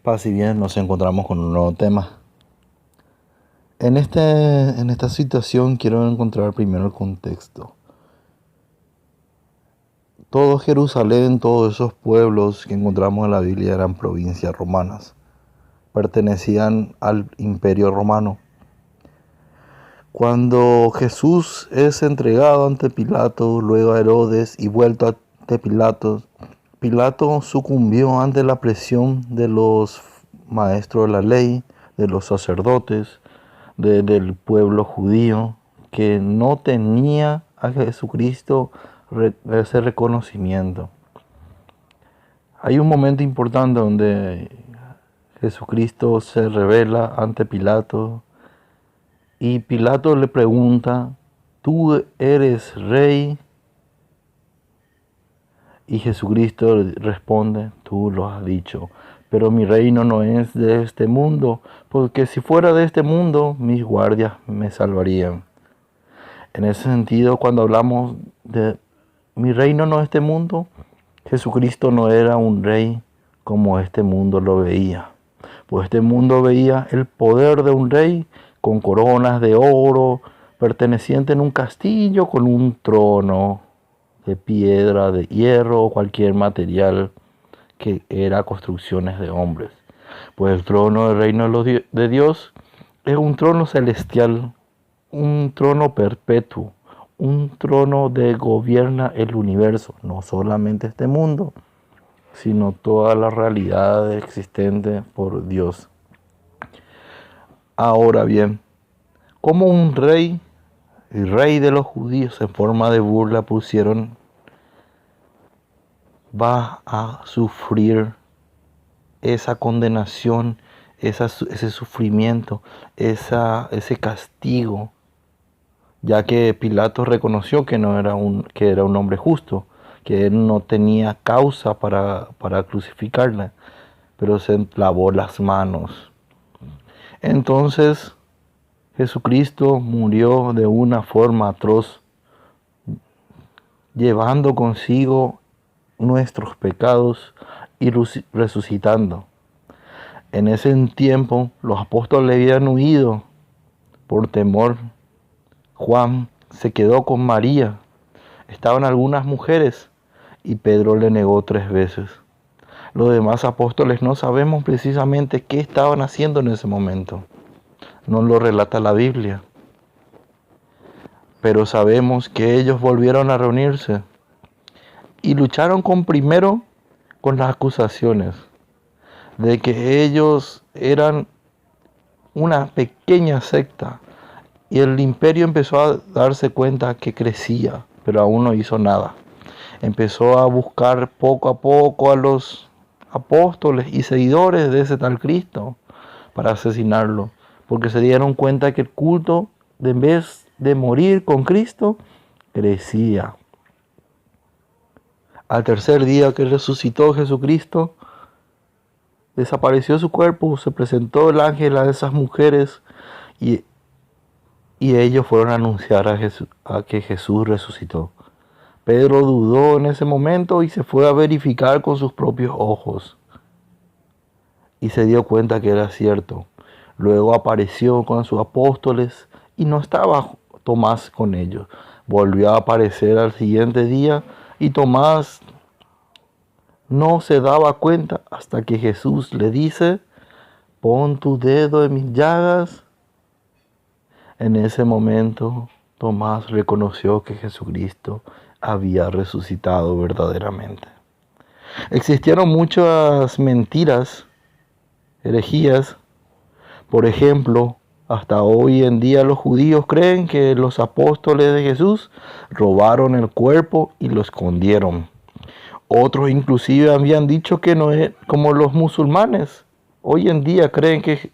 Paz y bien, nos encontramos con un nuevo tema. En esta situación quiero encontrar primero el contexto. Todo Jerusalén, todos esos pueblos que encontramos en la Biblia eran provincias romanas. Pertenecían al Imperio Romano. Cuando Jesús es entregado ante Pilato, luego a Herodes y vuelto ante Pilato, Pilato sucumbió ante la presión de los maestros de la ley, de los sacerdotes, del pueblo judío, que no tenía a Jesucristo ese reconocimiento. Hay un momento importante donde Jesucristo se revela ante Pilato y Pilato le pregunta: ¿tú eres rey? Y Jesucristo responde: tú lo has dicho, pero mi reino no es de este mundo, porque si fuera de este mundo, mis guardias me salvarían. En ese sentido, cuando hablamos de mi reino no es este mundo, Jesucristo no era un rey como este mundo lo veía. Pues este mundo veía el poder de un rey con coronas de oro, perteneciente en un castillo con un trono de piedra, de hierro o cualquier material que era construcciones de hombres. Pues el trono del reino de Dios es un trono celestial, un trono perpetuo, un trono que gobierna el universo, no solamente este mundo, sino toda la realidad existente por Dios. Ahora bien, como un rey, el rey de los judíos en forma de burla pusieron, va a sufrir esa condenación, ese sufrimiento, ese castigo, ya que Pilato reconoció que era un hombre justo, que él no tenía causa para crucificarla, pero se lavó las manos. Entonces Jesucristo murió de una forma atroz, llevando consigo nuestros pecados y resucitando. En ese tiempo los apóstoles habían huido por temor. Juan se quedó con María. Estaban algunas mujeres y Pedro le negó 3 veces. Los demás apóstoles no sabemos precisamente qué estaban haciendo en ese momento. No lo relata la Biblia. Pero sabemos que ellos volvieron a reunirse y lucharon primero con las acusaciones de que ellos eran una pequeña secta, y el imperio empezó a darse cuenta que crecía, pero aún no hizo nada. Empezó a buscar poco a poco a los apóstoles y seguidores de ese tal Cristo para asesinarlo, porque se dieron cuenta que el culto, en vez de morir con Cristo, crecía. Al tercer día que resucitó Jesucristo, desapareció su cuerpo, se presentó el ángel a esas mujeres y ellos fueron a anunciar a que Jesús resucitó. Pedro dudó en ese momento y se fue a verificar con sus propios ojos y se dio cuenta que era cierto. Luego apareció con sus apóstoles y no estaba Tomás con ellos. Volvió a aparecer al siguiente día y Tomás no se daba cuenta hasta que Jesús le dice: pon tu dedo en mis llagas. En ese momento Tomás reconoció que Jesucristo había resucitado verdaderamente. Existieron muchas mentiras, herejías. Por ejemplo, hasta hoy en día los judíos creen que los apóstoles de Jesús robaron el cuerpo y lo escondieron. Otros inclusive habían dicho que no es como los musulmanes. Hoy en día creen que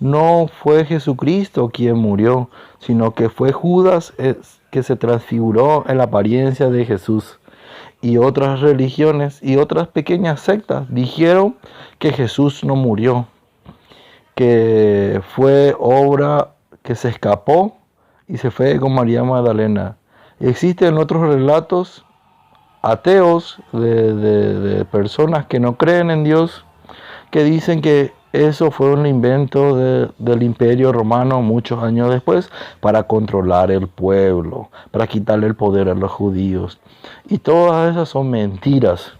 no fue Jesucristo quien murió, sino que fue Judas que se transfiguró en la apariencia de Jesús. Y otras religiones y otras pequeñas sectas dijeron que Jesús no murió, que fue obra que se escapó y se fue con María Magdalena. Existen otros relatos ateos de personas que no creen en Dios, que dicen que eso fue un invento del Imperio Romano muchos años después para controlar el pueblo, para quitarle el poder a los judíos. Y todas esas son mentiras,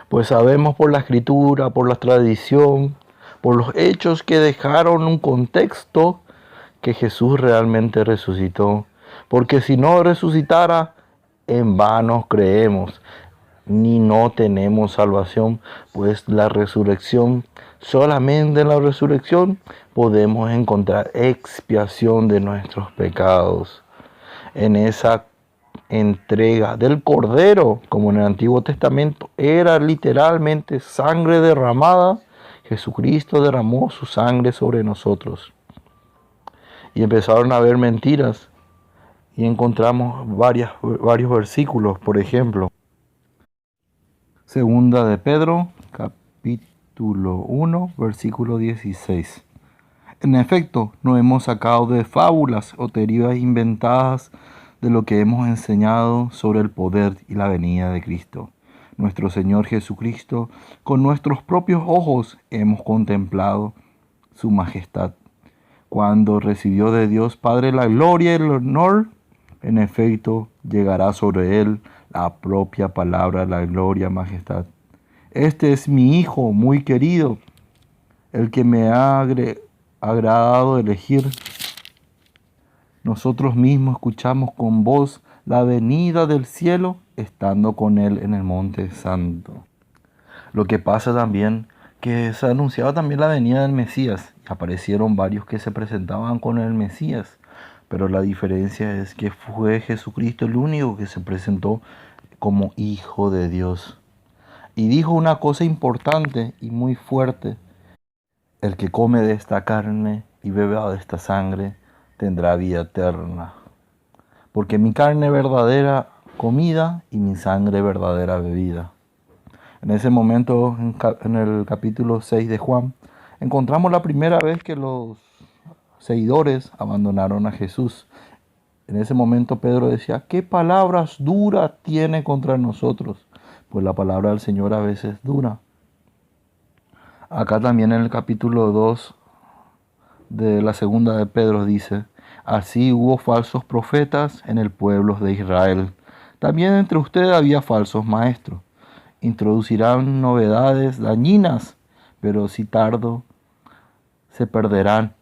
pues sabemos por la escritura, por la tradición, por los hechos que dejaron un contexto que Jesús realmente resucitó. Porque si no resucitara, en vano creemos, ni no tenemos salvación, pues la resurrección, solamente en la resurrección podemos encontrar expiación de nuestros pecados. En esa entrega del Cordero, como en el Antiguo Testamento, era literalmente sangre derramada. Jesucristo derramó su sangre sobre nosotros. Y empezaron a haber mentiras. Y encontramos varios versículos, por ejemplo. Segunda de Pedro, capítulo 1, versículo 16. En efecto, no hemos sacado de fábulas o teorías inventadas de lo que hemos enseñado sobre el poder y la venida de Cristo. Nuestro Señor Jesucristo, con nuestros propios ojos hemos contemplado su majestad. Cuando recibió de Dios Padre la gloria y el honor, en efecto llegará sobre él la propia palabra, la gloria, majestad. Este es mi Hijo muy querido, el que me ha agradado elegir. Nosotros mismos escuchamos con voz la venida del cielo, estando con él en el monte santo. Lo que pasa también, que se anunciaba también la venida del Mesías. Aparecieron varios que se presentaban con el Mesías, pero la diferencia es que fue Jesucristo el único que se presentó como Hijo de Dios. Y dijo una cosa importante y muy fuerte: el que come de esta carne y bebe de esta sangre tendrá vida eterna. Porque mi carne verdadera comida y mi sangre verdadera bebida. En ese momento, en el capítulo 6 de Juan, encontramos la primera vez que los seguidores abandonaron a Jesús. En ese momento Pedro decía: ¿qué palabras duras tiene contra nosotros? Pues la palabra del Señor a veces es dura. Acá también en el capítulo 2 de la segunda de Pedro dice: así hubo falsos profetas en el pueblo de Israel. También entre ustedes había falsos maestros. Introducirán novedades dañinas, pero si tardo se perderán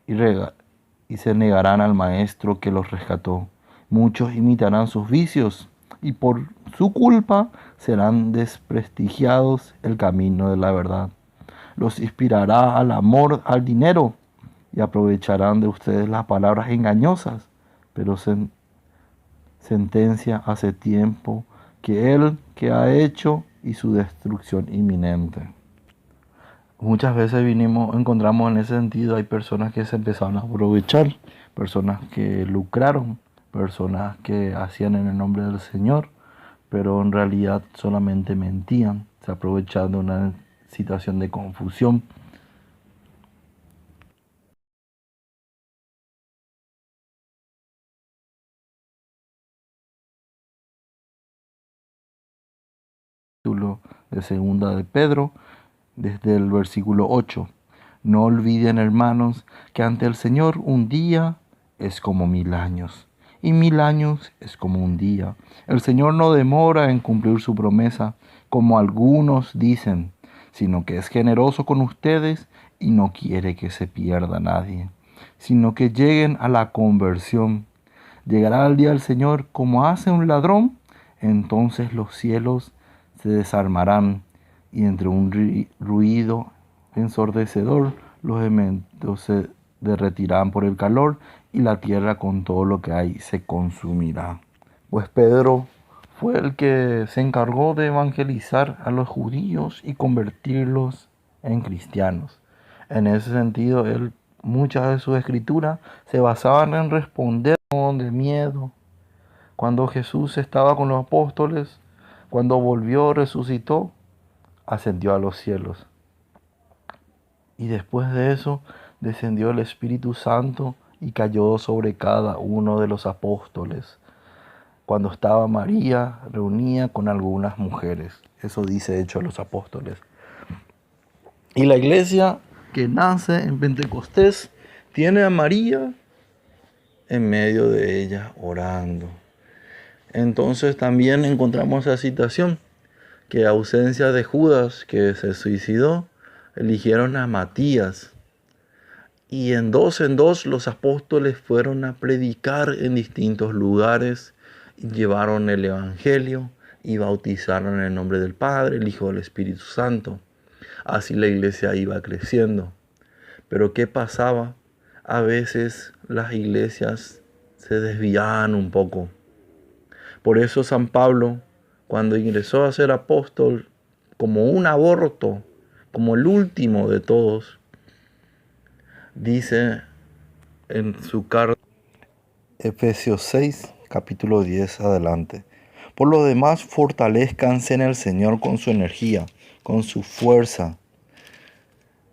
y se negarán al maestro que los rescató. Muchos imitarán sus vicios y por su culpa serán desprestigiados el camino de la verdad. Los inspirará al amor al dinero y aprovecharán de ustedes las palabras engañosas, pero sentencia hace tiempo que él que ha hecho y su destrucción inminente. Muchas veces encontramos en ese sentido, hay personas que se empezaron a aprovechar, personas que lucraron, personas que hacían en el nombre del Señor, pero en realidad solamente mentían, se aprovechaban de una situación de confusión. De segunda de Pedro, desde el versículo 8. No olviden, hermanos, que ante el Señor un día es como 1000 años, y 1000 años es como un día. El Señor no demora en cumplir su promesa, como algunos dicen, sino que es generoso con ustedes y no quiere que se pierda nadie, sino que lleguen a la conversión. Llegará el día del Señor como hace un ladrón, entonces los cielos se desarmarán y entre un ruido ensordecedor los elementos se derretirán por el calor y la tierra con todo lo que hay se consumirá. Pues Pedro fue el que se encargó de evangelizar a los judíos y convertirlos en cristianos. En ese sentido, muchas de sus escrituras se basaban en responder de miedo. Cuando Jesús estaba con los apóstoles, cuando volvió, resucitó, ascendió a los cielos. Y después de eso descendió el Espíritu Santo y cayó sobre cada uno de los apóstoles. Cuando estaba María reunida con algunas mujeres. Eso dice Hechos de los Apóstoles. Y la iglesia que nace en Pentecostés tiene a María en medio de ella orando. Entonces también encontramos esa citación, que a ausencia de Judas, que se suicidó, eligieron a Matías. Y en dos los apóstoles fueron a predicar en distintos lugares, y llevaron el Evangelio y bautizaron en el nombre del Padre, el Hijo y del Espíritu Santo. Así la iglesia iba creciendo. Pero ¿qué pasaba? A veces las iglesias se desviaban un poco. Por eso San Pablo, cuando ingresó a ser apóstol, como un aborto, como el último de todos, dice en su carta, Efesios 6, capítulo 10 adelante: por lo demás, fortalezcanse en el Señor con su energía, con su fuerza.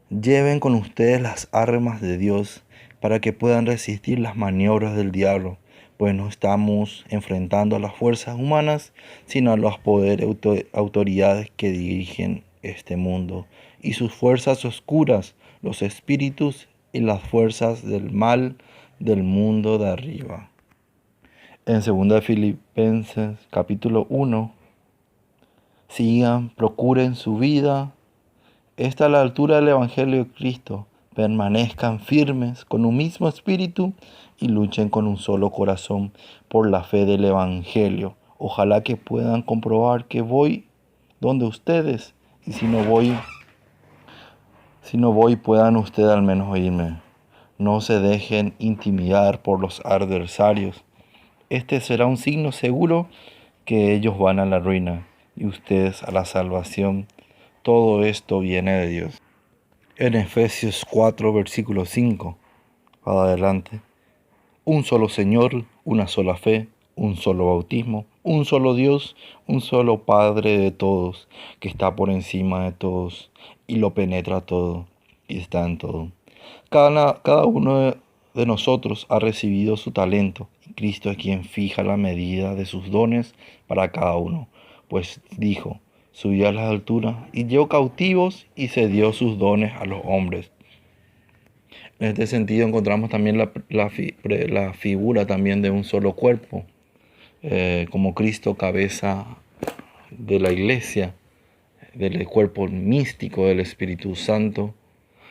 Lleven con ustedes las armas de Dios para que puedan resistir las maniobras del diablo, pues no estamos enfrentando a las fuerzas humanas, sino a los poderes autoridades que dirigen este mundo y sus fuerzas oscuras, los espíritus y las fuerzas del mal del mundo de arriba. En 2 Filipenses capítulo 1, sigan, procuren su vida. Esta es la altura del Evangelio de Cristo. Permanezcan firmes con un mismo espíritu y luchen con un solo corazón por la fe del Evangelio. Ojalá que puedan comprobar que voy donde ustedes, y si no voy puedan ustedes al menos oírme. No se dejen intimidar por los adversarios. Este será un signo seguro que ellos van a la ruina y ustedes a la salvación. Todo esto viene de Dios. En Efesios 4, versículo 5, adelante: un solo Señor, una sola fe, un solo bautismo, un solo Dios, un solo Padre de todos, que está por encima de todos y lo penetra todo y está en todo. Cada uno de nosotros ha recibido su talento, y Cristo es quien fija la medida de sus dones para cada uno. Pues dijo: subió a las alturas y llevó cautivos y cedió sus dones a los hombres. En este sentido encontramos también la figura también de un solo cuerpo, como Cristo, cabeza de la iglesia, del cuerpo místico del Espíritu Santo.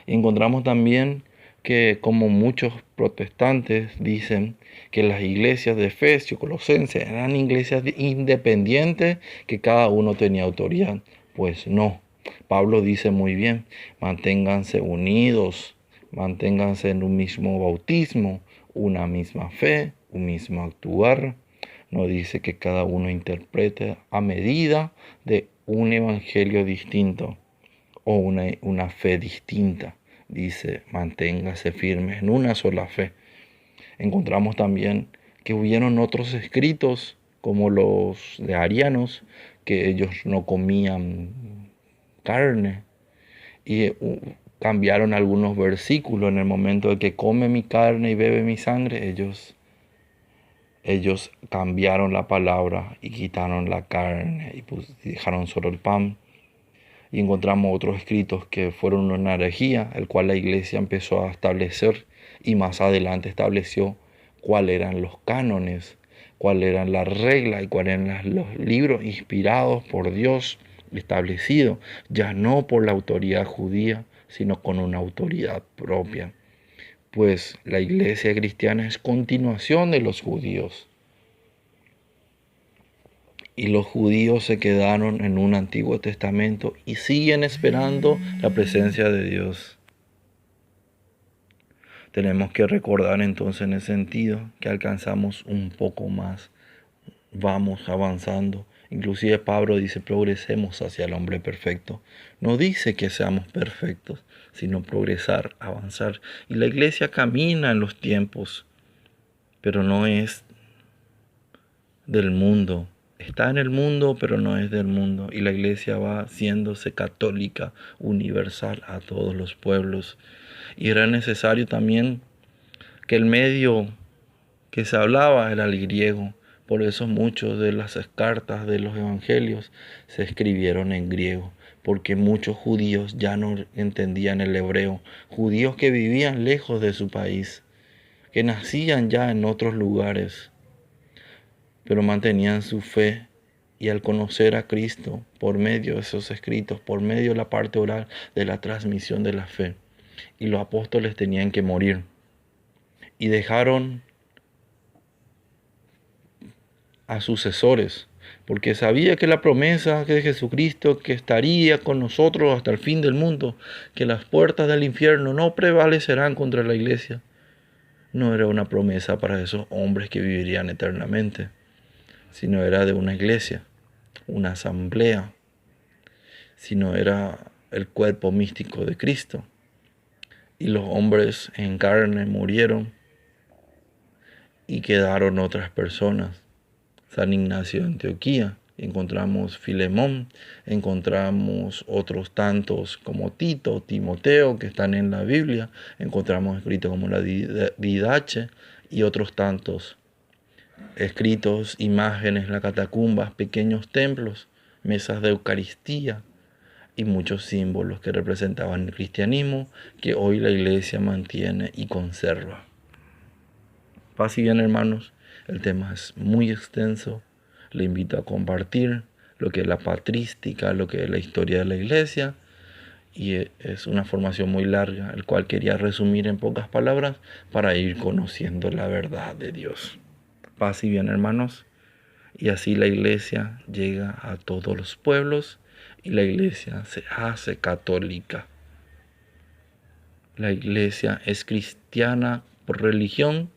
Y encontramos también que, como muchos protestantes dicen, que las iglesias de Efesios, Colosenses, eran iglesias independientes, que cada uno tenía autoridad. Pues no. Pablo dice muy bien: manténganse unidos, manténganse en un mismo bautismo, una misma fe, un mismo actuar. No dice que cada uno interprete a medida de un evangelio distinto o una fe distinta. Dice: manténgase firme en una sola fe. Encontramos también que hubieron otros escritos, como los de arianos, que ellos no comían carne y cambiaron algunos versículos. En el momento de que come mi carne y bebe mi sangre, ellos cambiaron la palabra y quitaron la carne y dejaron solo el pan. Y encontramos otros escritos que fueron una herejía, el cual la iglesia empezó a establecer, y más adelante estableció cuáles eran los cánones, cuáles eran las reglas y cuáles eran los libros inspirados por Dios, establecidos ya no por la autoridad judía, sino con una autoridad propia. Pues la iglesia cristiana es continuación de los judíos. Y los judíos se quedaron en un Antiguo Testamento y siguen esperando la presencia de Dios. Tenemos que recordar entonces en ese sentido que alcanzamos un poco más, vamos avanzando. Inclusive Pablo dice: progresemos hacia el hombre perfecto. No dice que seamos perfectos, sino progresar, avanzar. Y la iglesia camina en los tiempos, pero no es del mundo. Está en el mundo, pero no es del mundo. Y la iglesia va haciéndose católica, universal a todos los pueblos. Y era necesario también que el medio que se hablaba era el griego. Por eso muchas de las cartas de los evangelios se escribieron en griego, porque muchos judíos ya no entendían el hebreo, judíos que vivían lejos de su país, que nacían ya en otros lugares, pero mantenían su fe y al conocer a Cristo por medio de esos escritos, por medio de la parte oral de la transmisión de la fe, y los apóstoles tenían que morir y dejaron a sucesores, porque sabía que la promesa de Jesucristo, que estaría con nosotros hasta el fin del mundo, que las puertas del infierno no prevalecerán contra la iglesia, no era una promesa para esos hombres que vivirían eternamente, sino era de una iglesia, una asamblea, sino era el cuerpo místico de Cristo. Y los hombres en carne murieron y quedaron otras personas. San Ignacio de Antioquía, encontramos Filemón, encontramos otros tantos como Tito, Timoteo, que están en la Biblia, encontramos escritos como la Didache y otros tantos escritos, imágenes, las catacumbas, pequeños templos, mesas de Eucaristía y muchos símbolos que representaban el cristianismo que hoy la iglesia mantiene y conserva. Paz y bien, hermanos, el tema es muy extenso. Le invito a compartir lo que es la patrística, lo que es la historia de la iglesia. Y es una formación muy larga, el cual quería resumir en pocas palabras para ir conociendo la verdad de Dios. Paz y bien, hermanos. Y así la iglesia llega a todos los pueblos y la iglesia se hace católica. La iglesia es cristiana por religión,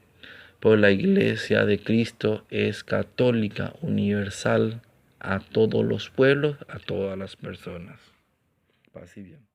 pero la iglesia de Cristo es católica, universal, a todos los pueblos, a todas las personas. Paz y bien.